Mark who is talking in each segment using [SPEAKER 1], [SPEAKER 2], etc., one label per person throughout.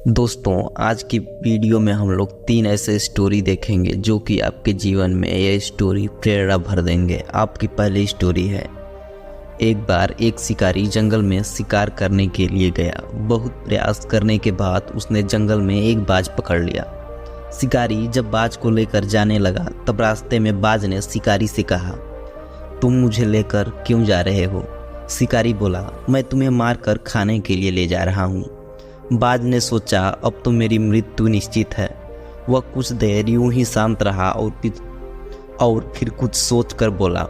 [SPEAKER 1] दोस्तों, आज की वीडियो में हम लोग 3 ऐसे स्टोरी देखेंगे जो कि आपके जीवन में ये स्टोरी प्रेरणा भर देंगे। आपकी पहली स्टोरी है। एक बार एक शिकारी जंगल में शिकार करने के लिए गया। बहुत प्रयास करने के बाद उसने जंगल में एक बाज पकड़ लिया। शिकारी जब बाज को लेकर जाने लगा तब रास्ते में बाज ने शिकारी से कहा, तुम मुझे लेकर क्यों जा रहे हो? शिकारी बोला, मैं तुम्हें मारकर खाने के लिए ले जा रहा हूँ। बाज ने सोचा, अब तो मेरी मृत्यु निश्चित है। वह कुछ देर यूं ही शांत रहा और फिर कुछ सोचकर बोला,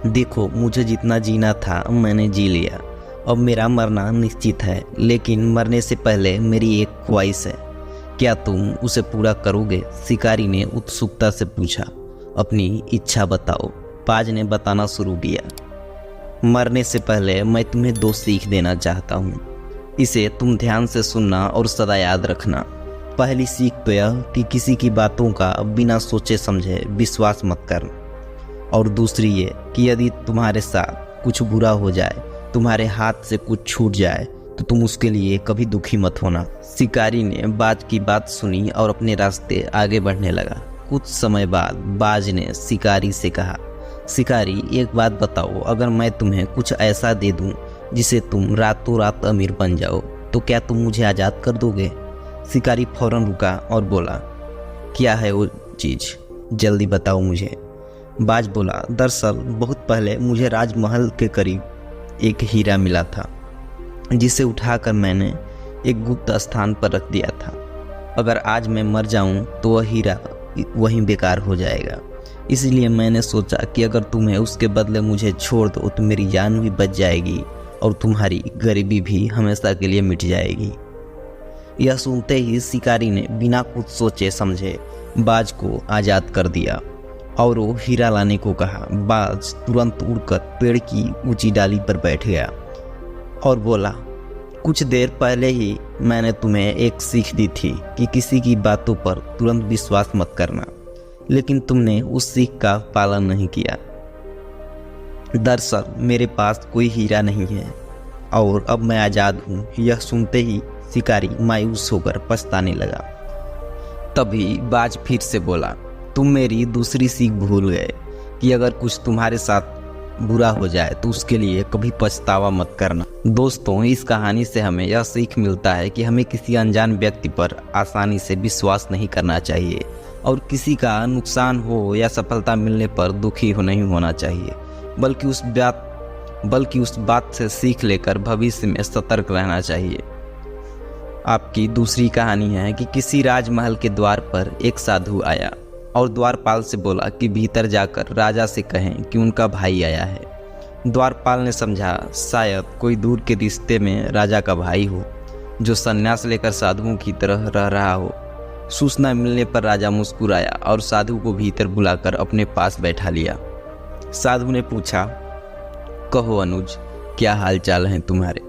[SPEAKER 1] देखो, मुझे जितना जीना था मैंने जी लिया। अब मेरा मरना निश्चित है, लेकिन मरने से पहले मेरी एक ख्वाहिश है। क्या तुम उसे पूरा करोगे? शिकारी ने उत्सुकता से पूछा। अपनी इच्छा बताओ। बाज ने बताना शुरू किया। मरने से पहले मैं तुम्हें 2 सीख देना चाहता हूँ। इसे तुम ध्यान से सुनना और सदा याद रखना। पहली सीख तो यह कि किसी की बातों का बिना सोचे समझे विश्वास मत करना। और दूसरी ये कि यदि तुम्हारे साथ कुछ बुरा हो जाए, तुम्हारे हाथ से कुछ छूट जाए, तो तुम उसके लिए कभी दुखी मत होना। शिकारी ने बाज की बात सुनी और अपने रास्ते आगे बढ़ने लगा। कुछ समय बाद बाज ने शिकारी से कहा, शिकारी, एक बात बताओ, अगर मैं तुम्हें कुछ ऐसा दे दूं जिसे तुम रातों रात अमीर बन जाओ, तो क्या तुम मुझे आज़ाद कर दोगे? शिकारी फौरन रुका और बोला, क्या है वो चीज़? जल्दी बताओ मुझे। बाज बोला, दरअसल बहुत पहले मुझे राजमहल के करीब एक हीरा मिला था, जिसे उठाकर मैंने एक गुप्त स्थान पर रख दिया था। अगर आज मैं मर जाऊं तो वह हीरा वहीं बेकार हो जाएगा। इसलिए मैंने सोचा कि अगर तुम्हें उसके बदले मुझे छोड़ दो तो मेरी जान भी बच जाएगी और तुम्हारी गरीबी भी हमेशा के लिए मिट जाएगी। यह सुनते ही शिकारी ने बिना कुछ सोचे समझे बाज को आज़ाद कर दिया और वो हीरा लाने को कहा। बाज तुरंत उड़कर पेड़ की ऊंची डाली पर बैठ गया और बोला, कुछ देर पहले ही मैंने तुम्हें एक सीख दी थी कि किसी की बातों पर तुरंत विश्वास मत करना, लेकिन तुमने उस सीख का पालन नहीं किया। दरअसल मेरे पास कोई हीरा नहीं है और अब मैं आज़ाद हूँ। यह सुनते ही शिकारी मायूस होकर पछताने लगा। तभी बाज फिर से बोला, तुम मेरी दूसरी सीख भूल गए कि अगर कुछ तुम्हारे साथ बुरा हो जाए तो उसके लिए कभी पछतावा मत करना। दोस्तों, इस कहानी से हमें यह सीख मिलता है कि हमें किसी अनजान व्यक्ति पर आसानी से विश्वास नहीं करना चाहिए और किसी का नुकसान हो या सफलता मिलने पर दुखी नहीं होना चाहिए, बल्कि उस बात से सीख लेकर भविष्य में सतर्क रहना चाहिए। आपकी दूसरी कहानी है कि किसी राजमहल के द्वार पर एक साधु आया और द्वारपाल से बोला कि भीतर जाकर राजा से कहें कि उनका भाई आया है। द्वारपाल ने समझा शायद कोई दूर के रिश्ते में राजा का भाई हो जो संन्यास लेकर साधुओं की तरह रह रहा हो। सूचना मिलने पर राजा मुस्कुराया और साधु को भीतर बुलाकर अपने पास बैठा लिया। साधु ने पूछा, कहो अनुज, क्या हाल चाल हैं तुम्हारे?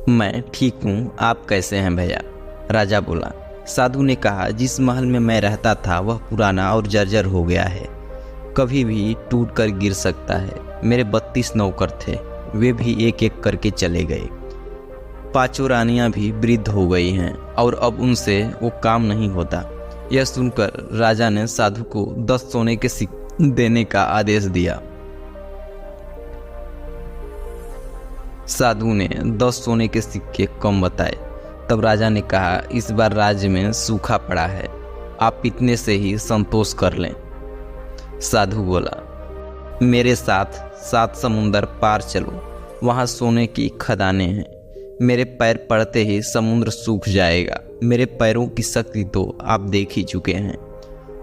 [SPEAKER 1] मैं ठीक हूँ, आप कैसे हैं भैया? राजा बोला। साधु ने कहा, जिस महल में मैं रहता था वह पुराना और जर्जर हो गया है, कभी भी टूट कर गिर सकता है। मेरे 32 नौकर थे, वे भी एक एक करके चले गए। 5 रानियां भी वृद्ध हो गई हैं और अब उनसे वो काम नहीं होता। यह सुनकर राजा ने साधु को 10 सोने के सिक्के देने का आदेश दिया। साधु ने 10 सोने के सिक्के कम बताए। तब राजा ने कहा, इस बार राज्य में सूखा पड़ा है, आप इतने से ही संतोष कर लें। साधु बोला, मेरे साथ 7 समुंदर पार चलो, वहाँ सोने की खदानें हैं। मेरे पैर पड़ते ही समुद्र सूख जाएगा। मेरे पैरों की शक्ति तो आप देख ही चुके हैं।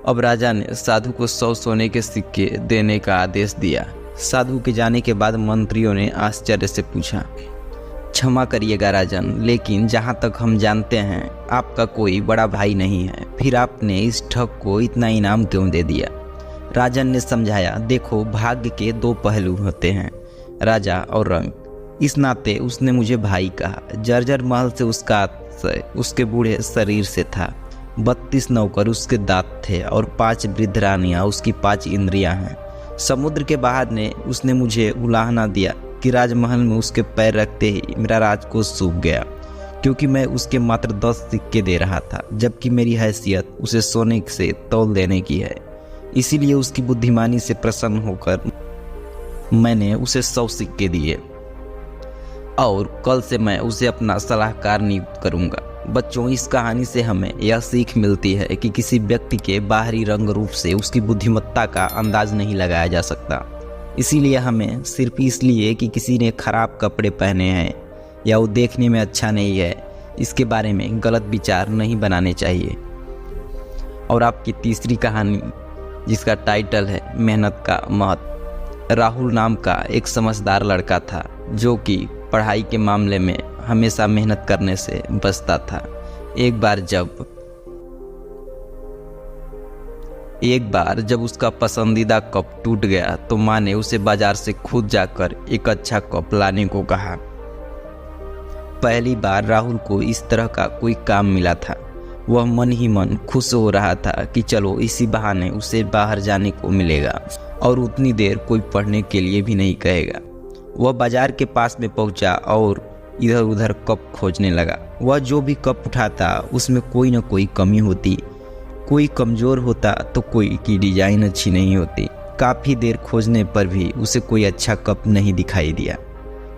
[SPEAKER 1] अब राजा ने साधु को 100 सोने के सिक्के देने का आदेश दिया। साधु के जाने के बाद मंत्रियों ने आश्चर्य से पूछा, क्षमा करिएगा राजन, लेकिन जहाँ तक हम जानते हैं आपका कोई बड़ा भाई नहीं है, फिर आपने इस ठग को इतना इनाम क्यों दे दिया? राजन ने समझाया, देखो, भाग्य के 2 पहलू होते हैं, राजा और रंग। इस नाते उसने मुझे भाई कहा। जर्जर महल से उसके बूढ़े शरीर से था। 32 नौकर उसके दांत थे और 5 वृद्ध रानियां उसकी 5 इंद्रियां हैं। समुद्र के बहार ने उसने मुझे उलाहना दिया कि राजमहल में उसके पैर रखते ही मेरा राजकोष सूख गया। क्योंकि मैं उसके मात्र 10 सिक्के दे रहा था, जबकि मेरी हैसियत उसे सोने से तौल देने की है। इसीलिए उसकी बुद्धिमानी से प्रसन्न होकर मैंने उसे 100 सिक्के दिए और कल से मैं उसे अपना सलाहकार नियुक्त करूंगा। बच्चों, इस कहानी से हमें यह सीख मिलती है कि किसी व्यक्ति के बाहरी रंग रूप से उसकी बुद्धिमत्ता का अंदाज नहीं लगाया जा सकता। इसीलिए हमें सिर्फ इसलिए कि किसी ने खराब कपड़े पहने हैं या वो देखने में अच्छा नहीं है, इसके बारे में गलत विचार नहीं बनाने चाहिए। और आपकी तीसरी कहानी, जिसका टाइटल है मेहनत का महत्व। राहुल नाम का एक समझदार लड़का था जो कि पढ़ाई के मामले में हमेशा मेहनत करने से बचता था। एक बार जब उसका पसंदीदा कप टूट गया तो माँ ने उसे बाजार से खुद जाकर एक अच्छा कप लाने को कहा। पहली बार राहुल को इस तरह का कोई काम मिला था। वह मन ही मन खुश हो रहा था कि चलो इसी बहाने उसे बाहर जाने को मिलेगा और उतनी देर कोई पढ़ने के लिए भी नहीं कहेगा। वह बाजार के पास में पहुंचा और इधर उधर कप खोजने लगा। वह जो भी कप उठाता उसमें कोई न कोई कमी होती, कोई कमज़ोर होता तो कोई की डिज़ाइन अच्छी नहीं होती। काफ़ी देर खोजने पर भी उसे कोई अच्छा कप नहीं दिखाई दिया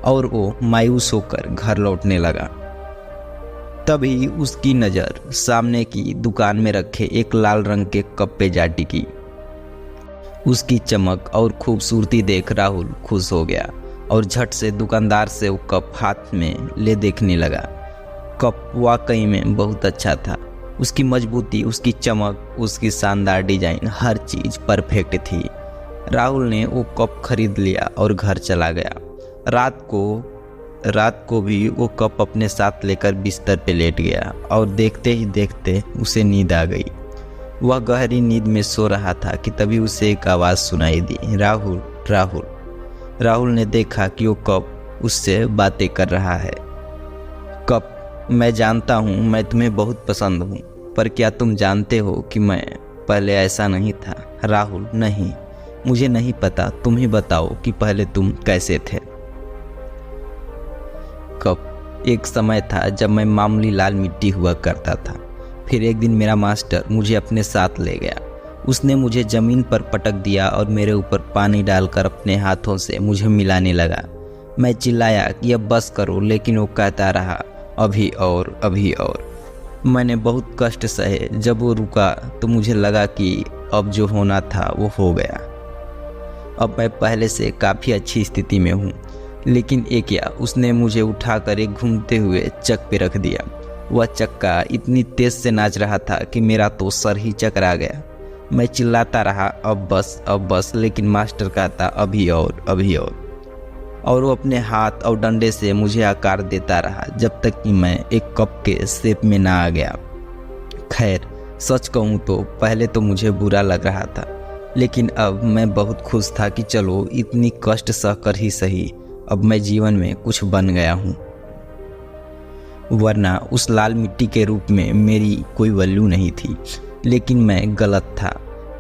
[SPEAKER 1] और वो मायूस होकर घर लौटने लगा। तभी उसकी नज़र सामने की दुकान में रखे एक लाल रंग के कप पे जा टिकी। उसकी चमक और खूबसूरती देख राहुल खुश हो गया और झट से दुकानदार से वो कप हाथ में ले देखने लगा। कप वाकई में बहुत अच्छा था। उसकी मजबूती, उसकी चमक, उसकी शानदार डिजाइन, हर चीज़ परफेक्ट थी। राहुल ने वो कप खरीद लिया और घर चला गया। रात को भी वो कप अपने साथ लेकर बिस्तर पे लेट गया और देखते ही देखते उसे नींद आ गई। वह गहरी नींद में सो रहा था कि तभी उसे एक आवाज़ सुनाई दी, राहुल राहुल। राहुल ने देखा कि वो कप उससे बातें कर रहा है। कप, मैं जानता हूँ मैं तुम्हें बहुत पसंद हूँ, पर क्या तुम जानते हो कि मैं पहले ऐसा नहीं था? राहुल, नहीं, मुझे नहीं पता, तुम ही बताओ कि पहले तुम कैसे थे। कप, एक समय था जब मैं मामूली लाल मिट्टी हुआ करता था। फिर एक दिन मेरा मास्टर मुझे अपने साथ ले गया। उसने मुझे ज़मीन पर पटक दिया और मेरे ऊपर पानी डालकर अपने हाथों से मुझे मिलाने लगा। मैं चिल्लाया कि अब बस करो, लेकिन वो कहता रहा, अभी और, अभी और। मैंने बहुत कष्ट सहे। जब वो रुका तो मुझे लगा कि अब जो होना था वो हो गया। अब मैं पहले से काफ़ी अच्छी स्थिति में हूँ। लेकिन एक या उसने मुझे उठाकर एक घूमते हुए चक पे रख दिया। वह चक्का इतनी तेज़ से नाच रहा था कि मेरा तो सर ही चकरा गया। मैं चिल्लाता रहा, अब बस, अब बस, लेकिन मास्टर कहता, अभी और, अभी और वो अपने हाथ और डंडे से मुझे आकार देता रहा जब तक कि मैं एक कप के शेप में ना आ गया। खैर, सच कहूँ तो पहले तो मुझे बुरा लग रहा था, लेकिन अब मैं बहुत खुश था कि चलो इतनी कष्ट सहकर ही सही, अब मैं जीवन में कुछ बन गया हूँ। वरना उस लाल मिट्टी के रूप में मेरी कोई वैल्यू नहीं थी। लेकिन मैं गलत था।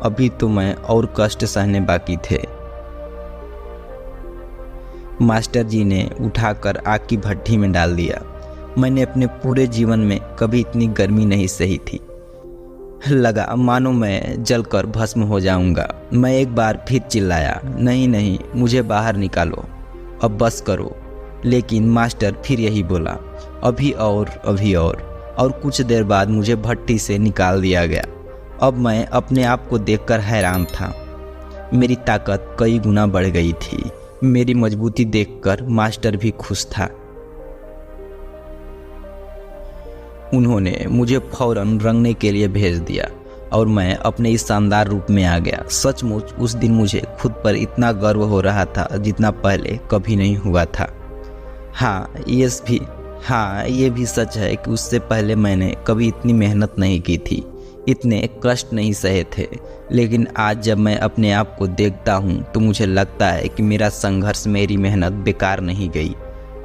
[SPEAKER 1] अभी तो मैं और कष्ट सहने बाकी थे। मास्टर जी ने उठाकर आग की भट्ठी में डाल दिया। मैंने अपने पूरे जीवन में कभी इतनी गर्मी नहीं सही थी। लगा मानो मैं जलकर भस्म हो जाऊंगा। मैं एक बार फिर चिल्लाया, नहीं नहीं, मुझे बाहर निकालो, अब बस करो। लेकिन मास्टर फिर यही बोला, अभी और, अभी और कुछ देर बाद मुझे भट्टी से निकाल दिया गया। अब मैं अपने आप को देखकर हैरान था। मेरी ताकत कई गुना बढ़ गई थी। मेरी मजबूती देखकर मास्टर भी खुश था। उन्होंने मुझे फौरन रंगने के लिए भेज दिया और मैं अपने इस शानदार रूप में आ गया। सचमुच उस दिन मुझे खुद पर इतना गर्व हो रहा था जितना पहले कभी नहीं हुआ था। ये भी सच है कि उससे पहले मैंने कभी इतनी मेहनत नहीं की थी, इतने कष्ट नहीं सहे थे। लेकिन आज जब मैं अपने आप को देखता हूँ तो मुझे लगता है कि मेरा संघर्ष, मेरी मेहनत बेकार नहीं गई।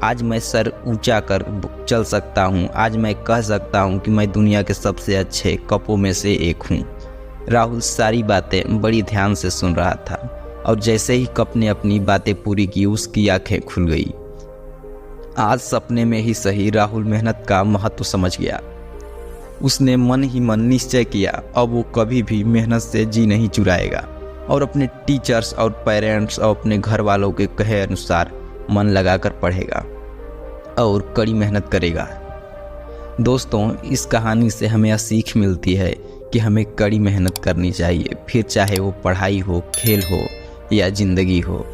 [SPEAKER 1] आज मैं सर ऊंचा कर चल सकता हूँ। आज मैं कह सकता हूँ कि मैं दुनिया के सबसे अच्छे कपों में से एक हूँ। राहुल सारी बातें बड़ी ध्यान से सुन रहा था और जैसे ही कप ने अपनी बातें पूरी की उसकी आंखें खुल गई।
[SPEAKER 2] आज सपने में ही सही राहुल मेहनत का महत्व समझ गया। उसने मन ही मन निश्चय किया अब वो कभी भी मेहनत से जी नहीं चुराएगा और अपने टीचर्स और पेरेंट्स और अपने घर वालों के कहे अनुसार मन लगाकर पढ़ेगा और कड़ी मेहनत करेगा। दोस्तों, इस कहानी से हमें यह सीख मिलती है कि हमें कड़ी मेहनत करनी चाहिए, फिर चाहे वो पढ़ाई हो, खेल हो या ज़िंदगी हो।